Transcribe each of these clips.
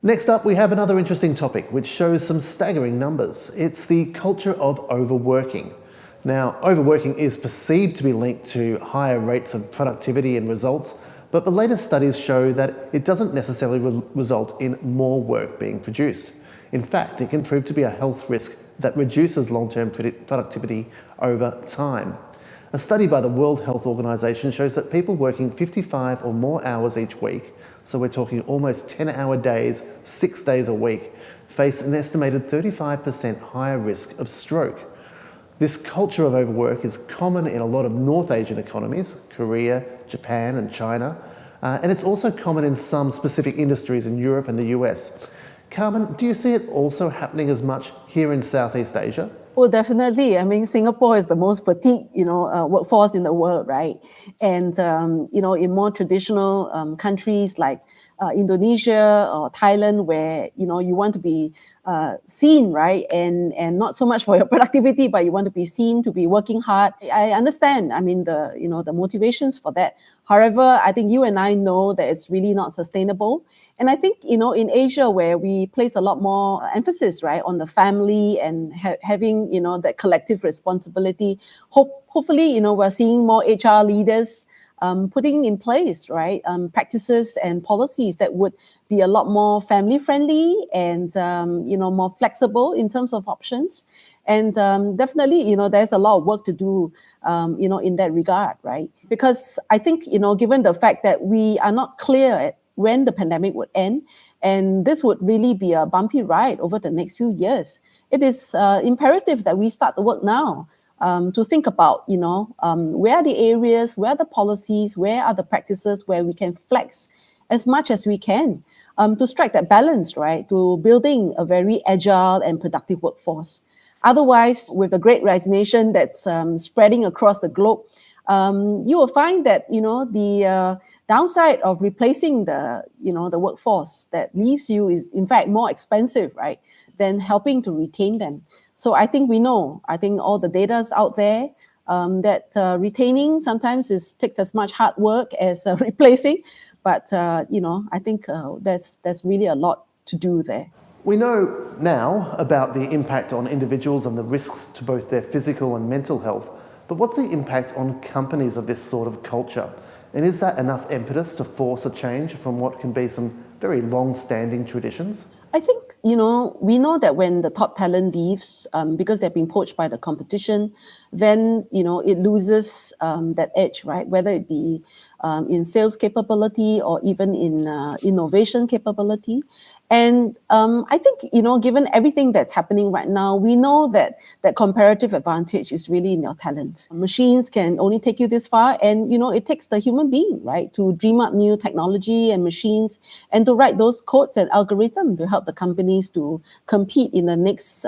Next up, we have another interesting topic which shows some staggering numbers. It's the culture of overworking. Now, overworking is perceived to be linked to higher rates of productivity and results, but the latest studies show that it doesn't necessarily result in more work being produced. In fact, it can prove to be a health risk that reduces long-term productivity over time. A study by the World Health Organization shows that people working 55 or more hours each week, so we're talking almost 10-hour days, 6 days a week, face an estimated 35% higher risk of stroke. This culture of overwork is common in a lot of North Asian economies, Korea, Japan and China, and it's also common in some specific industries in Europe and the US. Carmen, do you see it also happening as much here in Southeast Asia? Well, definitely. I mean, Singapore is the most fatigued, workforce in the world, right? And, in more traditional countries like Indonesia or Thailand, where, you want to be seen, right? And not so much for your productivity, but you want to be seen to be working hard. I understand. I mean, the motivations for that. However, I think you and I know that it's really not sustainable. And I think, in Asia, where we place a lot more emphasis, right, on the family and having, that collective responsibility, hopefully, we're seeing more HR leaders putting in place, right, practices and policies that would be a lot more family friendly and, more flexible in terms of options. And definitely, there's a lot of work to do, in that regard, right? Because I think, given the fact that we are not clear when the pandemic would end, and this would really be a bumpy ride over the next few years, it is imperative that we start the work now. To think about, where are the areas, where are the policies, where are the practices where we can flex as much as we can to strike that balance, right, to building a very agile and productive workforce. Otherwise, with the great resignation that's spreading across the globe, you will find that, the downside of replacing the workforce that leaves you is, in fact, more expensive, right, than helping to retain them. So I think I think all the data is out there that retaining sometimes takes as much hard work as replacing. But, I think there's really a lot to do there. We know now about the impact on individuals and the risks to both their physical and mental health, but what's the impact on companies of this sort of culture? And is that enough impetus to force a change from what can be some very long-standing traditions? I think, we know that when the top talent leaves, because they've been poached by the competition, then, it loses that edge, right? Whether it be in sales capability or even in innovation capability. And I think, given everything that's happening right now, we know that comparative advantage is really in your talent. Machines can only take you this far, and, it takes the human being, right, to dream up new technology and machines and to write those codes and algorithms to help the companies to compete in the next,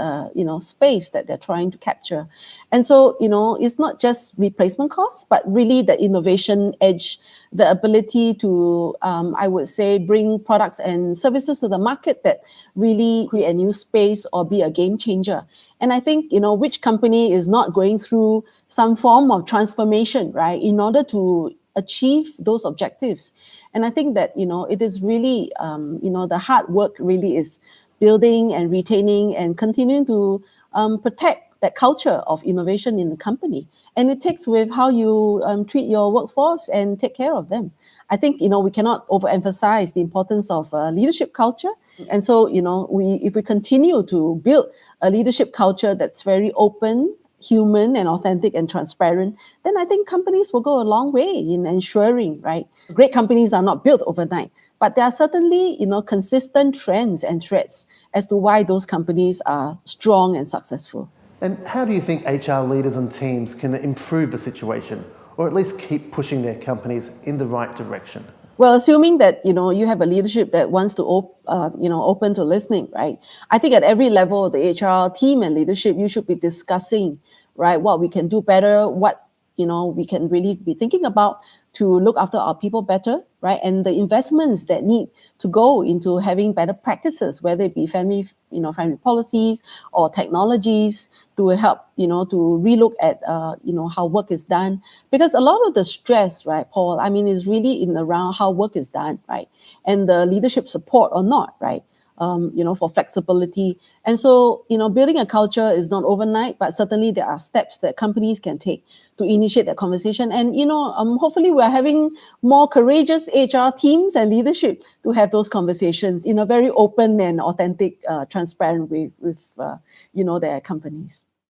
space that they're trying to capture. And so, it's not just replacement costs, but really the innovation edge, the ability to, I would say, bring products and services to the market that really create a new space or be a game changer. And I think, which company is not going through some form of transformation, right, in order to achieve those objectives. And I think that, it is really, the hard work really is building and retaining and continuing to protect that culture of innovation in the company. And it takes with how you treat your workforce and take care of them. I think, we cannot overemphasize the importance of leadership culture. And so, if we continue to build a leadership culture that's very open, human and authentic and transparent, then I think companies will go a long way in ensuring, right? Great companies are not built overnight, but there are certainly, consistent trends and threads as to why those companies are strong and successful. And how do you think HR leaders and teams can improve the situation, or at least keep pushing their companies in the right direction? Well, assuming that, you have a leadership that wants to, open to listening, right? I think at every level of the HR team and leadership, you should be discussing, right, what we can do better, what, we can really be thinking about to look after our people better, right? And the investments that need to go into having better practices, whether it be family policies or technologies to help, to relook at, how work is done. Because a lot of the stress, right, Paul, is really in around how work is done, right? And the leadership support or not, right? for flexibility. And so, building a culture is not overnight, but certainly there are steps that companies can take to initiate that conversation. And, hopefully we're having more courageous HR teams and leadership to have those conversations in a very open and authentic, transparent way with, their companies.